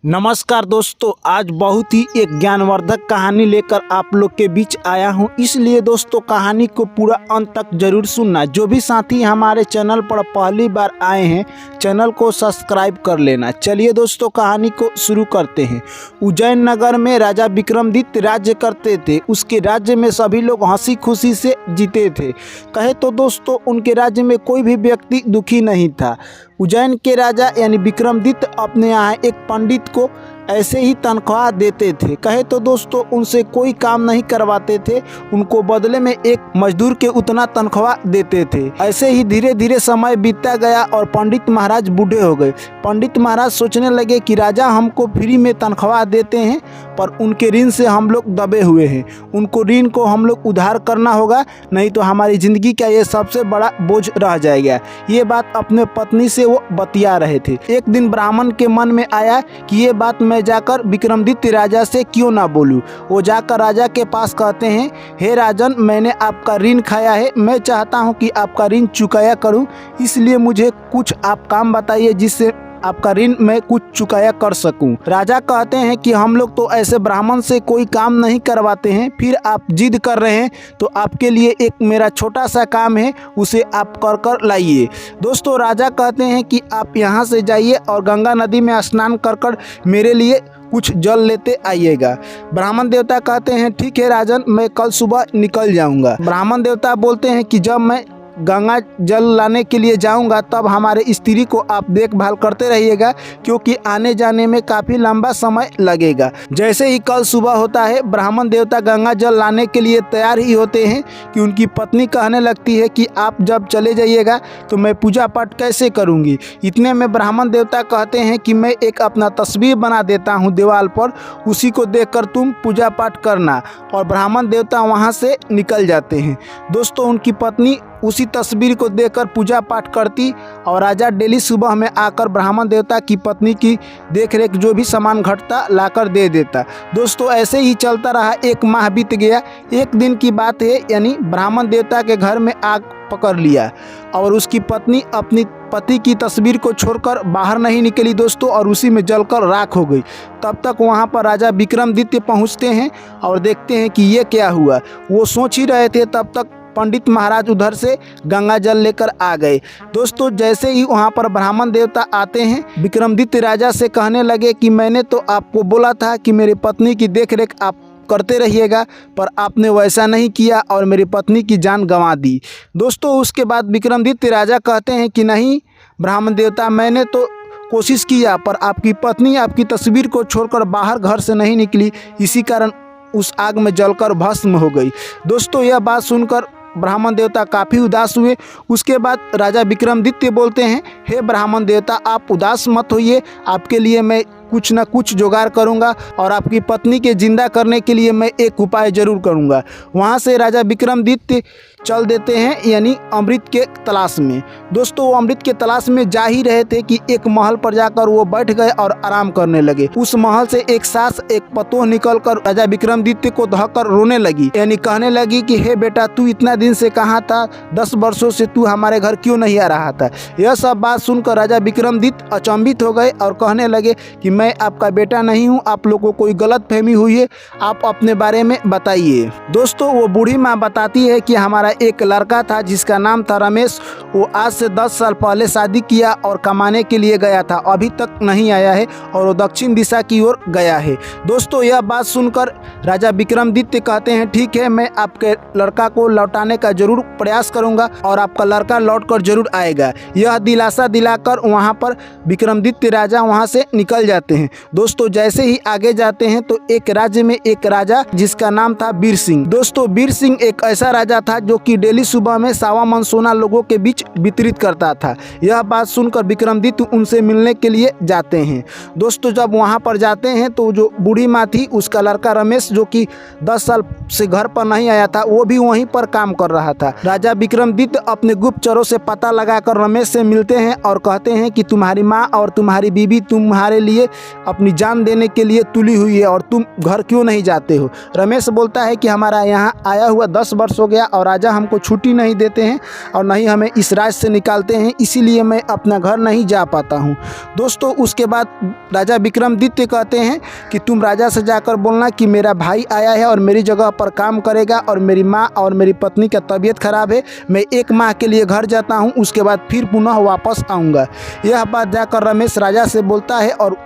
नमस्कार दोस्तों, आज बहुत ही एक ज्ञानवर्धक कहानी लेकर आप लोग के बीच आया हूं। इसलिए दोस्तों कहानी को पूरा अंत तक जरूर सुनना। जो भी साथी हमारे चैनल पर पहली बार आए हैं, चैनल को सब्सक्राइब कर लेना। चलिए दोस्तों कहानी को शुरू करते हैं। उज्जैन नगर में राजा विक्रमादित्य राज्य करते थे। उसके राज्य में सभी लोग हंसी खुशी से जीते थे। कहे तो दोस्तों उनके राज्य में कोई भी व्यक्ति दुखी नहीं था। उज्जैन के राजा यानी विक्रमादित्य अपने यहाँ एक पंडित को ऐसे ही तनख्वाह देते थे। कहे तो दोस्तों उनसे कोई काम नहीं करवाते थे, उनको बदले में एक मजदूर के उतना तनख्वाह देते थे। ऐसे ही धीरे धीरे समय बीतता गया और पंडित महाराज बूढ़े हो गए। पंडित महाराज सोचने लगे कि राजा हमको फ्री में तनख्वाह देते हैं, पर उनके ऋण से हम लोग दबे हुए हैं। उनको ऋण को हम लोग उधार करना होगा, नहीं तो हमारी ज़िंदगी का ये सबसे बड़ा बोझ रह जाएगा। ये बात अपने पत्नी से वो बतिया रहे थे। एक दिन ब्राह्मण के मन में आया कि ये बात मैं जाकर विक्रमादित्य राजा से क्यों ना बोलूं। वो जाकर राजा के पास कहते हैं, हे राजन, मैंने आपका ऋण खाया है, मैं चाहता हूं कि आपका ऋण चुकाया करूं, इसलिए मुझे कुछ आप काम बताइए जिससे आपका ऋण मैं कुछ चुकाया कर सकूं। राजा कहते हैं कि हम लोग तो ऐसे ब्राह्मण से कोई काम नहीं करवाते हैं, फिर आप जिद कर रहे हैं तो आपके लिए एक मेरा छोटा सा काम है, उसे आप कर कर लाइए। दोस्तों राजा कहते हैं कि आप यहाँ से जाइए और गंगा नदी में स्नान कर कर मेरे लिए कुछ जल लेते आइएगा। ब्राह्मण देवता कहते हैं ठीक है राजन, मैं कल सुबह निकल जाऊंगा। ब्राह्मण देवता बोलते हैं कि जब मैं गंगा जल लाने के लिए जाऊंगा तब हमारे स्त्री को आप देखभाल करते रहिएगा, क्योंकि आने जाने में काफ़ी लंबा समय लगेगा। जैसे ही कल सुबह होता है, ब्राह्मण देवता गंगा जल लाने के लिए तैयार ही होते हैं कि उनकी पत्नी कहने लगती है कि आप जब चले जाइएगा तो मैं पूजा पाठ कैसे करूंगी। इतने में ब्राह्मण देवता कहते हैं कि मैं एक अपना तस्वीर बना देता हूँ दीवार पर, उसी को देखकर तुम पूजा पाठ करना। और ब्राह्मण देवता वहाँ से निकल जाते हैं। दोस्तों उनकी पत्नी उसी तस्वीर को देखकर पूजा पाठ करती और राजा डेली सुबह में आकर ब्राह्मण देवता की पत्नी की देखरेख जो भी सामान घटता लाकर दे देता। दोस्तों ऐसे ही चलता रहा। एक माह बीत गया। एक दिन की बात है, यानी ब्राह्मण देवता के घर में आग पकड़ लिया और उसकी पत्नी अपनी पति की तस्वीर को छोड़कर बाहर नहीं निकली दोस्तों, और उसी में जलकर राख हो गई। तब तक वहाँ पर राजा विक्रमादित्य पहुँचते हैं और देखते हैं कि ये क्या हुआ। वो सोच ही रहे थे, तब तक पंडित महाराज उधर से गंगा जल लेकर आ गए। दोस्तों जैसे ही वहाँ पर ब्राह्मण देवता आते हैं, विक्रमादित्य राजा से कहने लगे कि मैंने तो आपको बोला था कि मेरी पत्नी की देखरेख आप करते रहिएगा, पर आपने वैसा नहीं किया और मेरी पत्नी की जान गंवा दी। दोस्तों उसके बाद विक्रमादित्य राजा कहते हैं कि नहीं ब्राह्मण देवता, मैंने तो कोशिश किया, पर आपकी पत्नी आपकी तस्वीर को छोड़कर बाहर घर से नहीं निकली, इसी कारण उस आग में जलकर भस्म हो गई। दोस्तों यह बात सुनकर ब्राह्मण देवता काफ़ी उदास हुए। उसके बाद राजा विक्रमादित्य बोलते हैं, हे ब्राह्मण देवता, आप उदास मत होइए, आपके लिए मैं कुछ न कुछ जुगाड़ करूंगा और आपकी पत्नी के जिंदा करने के लिए मैं एक उपाय जरूर करूंगा। वहां से राजा विक्रमादित्य चल देते हैं, यानी अमृत के तलाश में। दोस्तों वो अमृत के तलाश में जा ही रहे थे कि एक महल पर जाकर वो बैठ गए और आराम करने लगे। उस महल से एक सास एक पतोह निकलकर राजा विक्रमादित्य को धक्कर रोने लगी, यानी कहने लगी कि हे बेटा, तू इतना दिन से कहाँ था, 10 वर्षों से तू हमारे घर क्यों नहीं आ रहा था। यह सब बात सुनकर राजा विक्रमादित्य अचंभित हो गए और कहने लगे कि मैं आपका बेटा नहीं हूं, आप लोगों को कोई गलत फहमी हुई है, आप अपने बारे में बताइए। दोस्तों वो बूढ़ी माँ बताती है कि हमारा एक लड़का था जिसका नाम था रमेश। वो आज से 10 साल पहले शादी किया और कमाने के लिए गया था, अभी तक नहीं आया है और वो दक्षिण दिशा की ओर गया है। दोस्तों यह बात सुनकर राजा विक्रमादित्य कहते हैं ठीक है, मैं आपके लड़का को लौटाने का जरूर प्रयास करूंगा और आपका लड़का लौट कर जरूर आएगा। यह दिलासा दिलाकर वहाँ पर विक्रमादित्य राजा वहाँ से निकल जाते हैं। दोस्तों जैसे ही आगे जाते हैं तो एक राज्य में एक राजा जिसका नाम था वीर सिंह। दोस्तों वीर सिंह एक ऐसा राजा था जो कि डेली सुबह में 1.25 मन सोना लोगों के बीच वितरित करता था। यह बात सुनकर विक्रमादित्य उनसे मिलने के लिए जाते हैं। दोस्तों जब वहां पर जाते हैं तो जो बूढ़ी माँ थी, उसका लड़का रमेश जो कि 10 साल से घर पर नहीं आया था, वो भी वहीं पर काम कर रहा था। राजा विक्रमादित्य अपने गुप्तचरों से पता लगाकर रमेश से मिलते हैं और कहते हैं कि तुम्हारी माँ और तुम्हारी बीवी तुम्हारे लिए अपनी जान देने के लिए तुली हुई है और तुम घर क्यों नहीं जाते हो। रमेश बोलता है कि हमारा यहाँ आया हुआ 10 वर्ष हो गया और राजा हमको छुट्टी नहीं देते हैं और नहीं हमें इस राज्य से निकालते हैं, इसीलिए मैं अपना घर नहीं जा पाता हूँ। दोस्तों उसके बाद राजा विक्रमादित्य कहते हैं कि तुम राजा से जाकर बोलना कि मेरा भाई आया है और मेरी जगह पर काम करेगा और मेरी माँ और मेरी पत्नी का तबीयत खराब है, मैं 1 माह के लिए घर जाता हूँ, उसके बाद फिर पुनः वापस आऊँगा। यह बात जाकर रमेश राजा से बोलता है और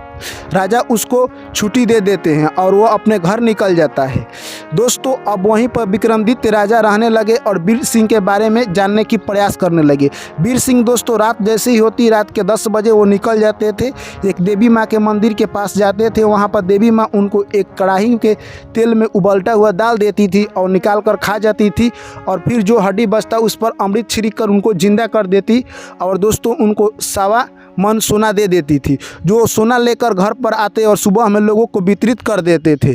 राजा उसको छुट्टी दे देते हैं और वो अपने घर निकल जाता है। दोस्तों अब वहीं पर विक्रमादित्य राजा रहने लगे और वीर सिंह के बारे में जानने की प्रयास करने लगे। वीर सिंह दोस्तों रात जैसे ही होती, रात के 10 बजे वो निकल जाते थे, एक देवी माँ के मंदिर के पास जाते थे। वहाँ पर देवी माँ उनको एक कढ़ाई के तेल में उबलता हुआ दाल देती थी और निकाल कर खा जाती थी और फिर जो हड्डी बचता उस पर अमृत छिड़क कर उनको जिंदा कर देती और दोस्तों उनको 1.25 मन सोना दे देती थी, जो सोना लेकर घर पर आते और सुबह हमें लोगों को वितरित कर देते थे।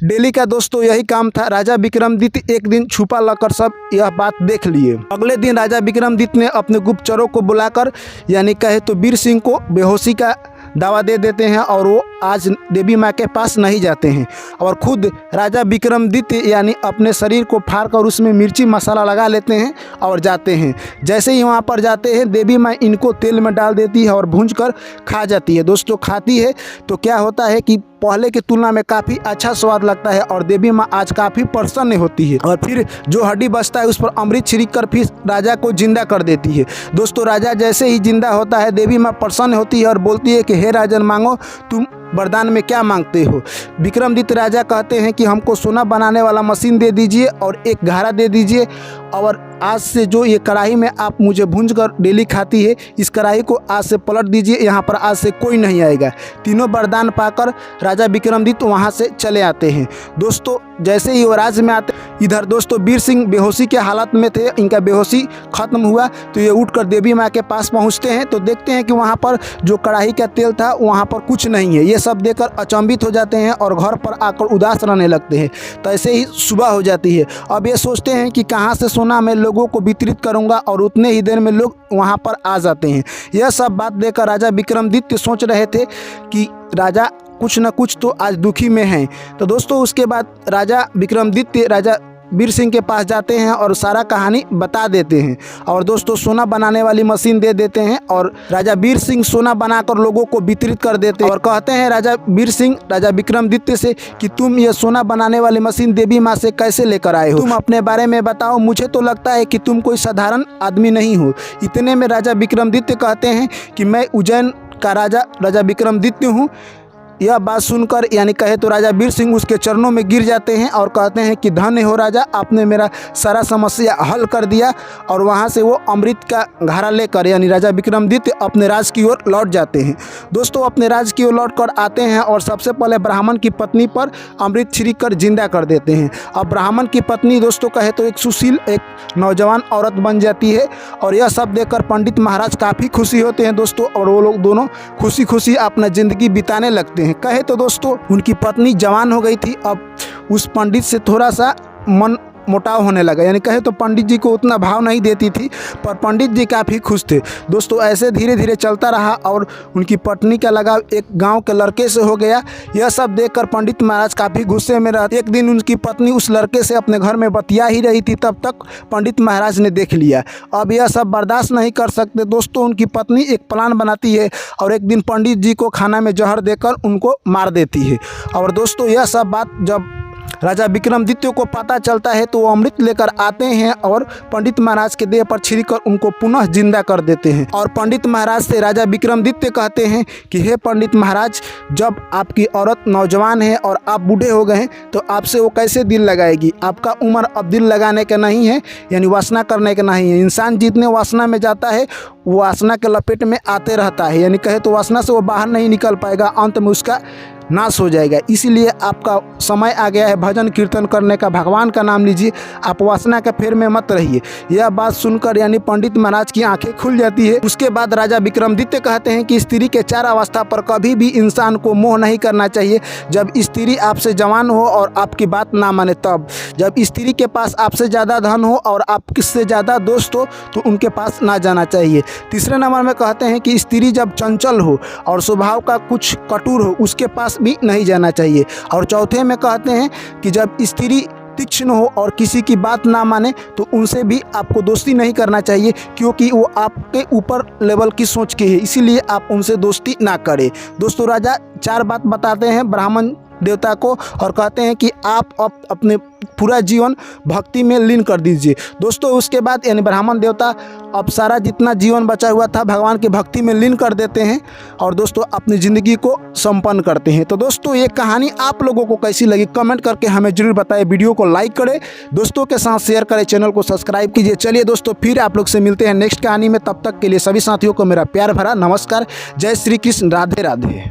डेली का दोस्तों यही काम था। राजा विक्रमादित्य एक दिन छुपा लाकर सब यह बात देख लिए। अगले दिन राजा विक्रमादित्य ने अपने गुप्तचरों को बुलाकर यानी कहे तो वीर सिंह को बेहोशी का दावा दे देते हैं और वो आज देवी माँ के पास नहीं जाते हैं और खुद राजा विक्रमादित्य यानी अपने शरीर को फाड़ कर उसमें मिर्ची मसाला लगा लेते हैं और जाते हैं। जैसे ही वहाँ पर जाते हैं देवी माँ इनको तेल में डाल देती है और भूंज कर खा जाती है। दोस्तों खाती है तो क्या होता है कि पहले की तुलना में काफ़ी अच्छा स्वाद लगता है और देवी माँ आज काफ़ी प्रसन्न होती है और फिर जो हड्डी बचता है उस पर अमृत छिड़क कर फिर राजा को जिंदा कर देती है। दोस्तों राजा जैसे ही जिंदा होता है देवी माँ प्रसन्न होती है और बोलती है कि हे राजन मांगो, तुम वरदान में क्या मांगते हो। विक्रमादित्य राजा कहते हैं कि हमको सोना बनाने वाला मशीन दे दीजिए और एक घड़ा दे दीजिए और आज से जो ये कढ़ाई में आप मुझे भूंज कर डेली खाती है, इस कढ़ाई को आज से पलट दीजिए, यहाँ पर आज से कोई नहीं आएगा। तीनों वरदान पाकर राजा विक्रमादित्य वहाँ से चले आते हैं। दोस्तों जैसे ही वो राज्य में आते, इधर दोस्तों वीर सिंह बेहोशी के हालत में थे, इनका बेहोशी खत्म हुआ तो ये उठकर देवी माँ के पास पहुँचते हैं तो देखते हैं कि वहाँ पर जो कढ़ाई का तेल था वहाँ पर कुछ नहीं है। ये सब देखकर अचंभित हो जाते हैं और घर पर आकर उदास रहने लगते हैं। तो ऐसे ही सुबह हो जाती है। अब ये सोचते हैं कि कहाँ से सोना मैं लोगों को वितरित करूंगा और उतने ही देर में लोग वहाँ पर आ जाते हैं। यह सब बात देखकर राजा विक्रमादित्य सोच रहे थे कि राजा कुछ न कुछ तो आज दुखी में हैं। तो दोस्तों उसके बाद राजा विक्रमादित्य राजा वीर सिंह के पास जाते हैं और सारा कहानी बता देते हैं और दोस्तों सोना बनाने वाली मशीन दे देते हैं और राजा वीर सिंह सोना बनाकर लोगों को वितरित कर देते हैं और कहते हैं राजा वीर सिंह राजा विक्रमादित्य से कि तुम ये सोना बनाने वाली मशीन देवी माँ से कैसे लेकर आए हो, तुम अपने बारे में बताओ, मुझे तो लगता है कि तुम कोई साधारण आदमी नहीं हो। इतने में राजा विक्रमादित्य कहते हैं कि मैं उज्जैन का राजा विक्रमादित्य हूँ। यह बात सुनकर यानी कहे तो राजा वीर सिंह उसके चरणों में गिर जाते हैं और कहते हैं कि धन्य हो राजा, आपने मेरा सारा समस्या हल कर दिया। और वहाँ से वो अमृत का घड़ा लेकर यानी राजा विक्रमादित्य अपने राज की ओर लौट जाते हैं। दोस्तों अपने राज की ओर लौट कर आते हैं और सबसे पहले ब्राह्मण की पत्नी पर अमृत छिड़क कर जिंदा कर देते हैं। अब ब्राह्मण की पत्नी दोस्तों कहे तो एक सुशील एक नौजवान औरत बन जाती है और यह सब देखकर पंडित महाराज काफ़ी खुशी होते हैं दोस्तों और वो लोग दोनों खुशी खुशी अपना ज़िंदगी बिताने लगते हैं। कहे तो दोस्तों उनकी पत्नी जवान हो गई थी, अब उस पंडित से थोड़ा सा मन मोटाव होने लगा, यानी कहे तो पंडित जी को उतना भाव नहीं देती थी, पर पंडित जी काफ़ी खुश थे। दोस्तों ऐसे धीरे धीरे चलता रहा और उनकी पत्नी का लगाव एक गांव के लड़के से हो गया। यह सब देखकर पंडित महाराज काफ़ी गुस्से में रहते। एक दिन उनकी पत्नी उस लड़के से अपने घर में बतिया ही रही थी, तब तक पंडित महाराज ने देख लिया। अब यह सब बर्दाश्त नहीं कर सकते दोस्तों, उनकी पत्नी एक प्लान बनाती है और एक दिन पंडित जी को खाना में जहर देकर उनको मार देती है। और दोस्तों यह सब बात जब राजा विक्रमादित्य को पता चलता है तो वो अमृत लेकर आते हैं और पंडित महाराज के देह पर छिड़ककर उनको पुनः जिंदा कर देते हैं। और पंडित महाराज से राजा विक्रमादित्य कहते हैं कि हे पंडित महाराज, जब आपकी औरत नौजवान है और आप बूढ़े हो गए हैं तो आपसे वो कैसे दिल लगाएगी। आपका उम्र अब दिल लगाने का नहीं है, यानी वासना करने का नहीं है। इंसान जितने वासना में जाता है वो वासना के लपेट में आते रहता है, यानी कहे तो वासना से वो बाहर नहीं निकल पाएगा, अंत में उसका नाश हो जाएगा। इसीलिए आपका समय आ गया है भजन कीर्तन करने का, भगवान का नाम लीजिए, आप वासना के फेर में मत रहिए। यह बात सुनकर यानी पंडित महाराज की आंखें खुल जाती है। उसके बाद राजा विक्रमादित्य कहते हैं कि स्त्री के 4 अवस्था पर कभी भी इंसान को मोह नहीं करना चाहिए। जब स्त्री आपसे जवान हो और आपकी बात ना माने तब, जब स्त्री के पास आपसे ज़्यादा धन हो और आप किससे ज़्यादा दोस्त हो तो उनके पास ना जाना चाहिए। तीसरे नंबर में कहते हैं कि स्त्री जब चंचल हो और स्वभाव का कुछ कठोर हो उसके पास भी नहीं जाना चाहिए। और चौथे में कहते हैं कि जब स्त्री तीक्ष्ण हो और किसी की बात ना माने तो उनसे भी आपको दोस्ती नहीं करना चाहिए, क्योंकि वो आपके ऊपर लेवल की सोच के है, इसीलिए आप उनसे दोस्ती ना करें। दोस्तों राजा 4 बात बताते हैं ब्राह्मण देवता को और कहते हैं कि आप अपने पूरा जीवन भक्ति में लीन कर दीजिए। दोस्तों उसके बाद यानी ब्राह्मण देवता अब सारा जितना जीवन बचा हुआ था भगवान की भक्ति में लीन कर देते हैं और दोस्तों अपनी ज़िंदगी को संपन्न करते हैं। तो दोस्तों ये कहानी आप लोगों को कैसी लगी कमेंट करके हमें ज़रूर बताएं। वीडियो को लाइक करें, दोस्तों के साथ शेयर करें, चैनल को सब्सक्राइब कीजिए। चलिए दोस्तों फिर आप लोग से मिलते हैं नेक्स्ट कहानी में, तब तक के लिए सभी साथियों को मेरा प्यार भरा नमस्कार। जय श्री कृष्ण, राधे राधे।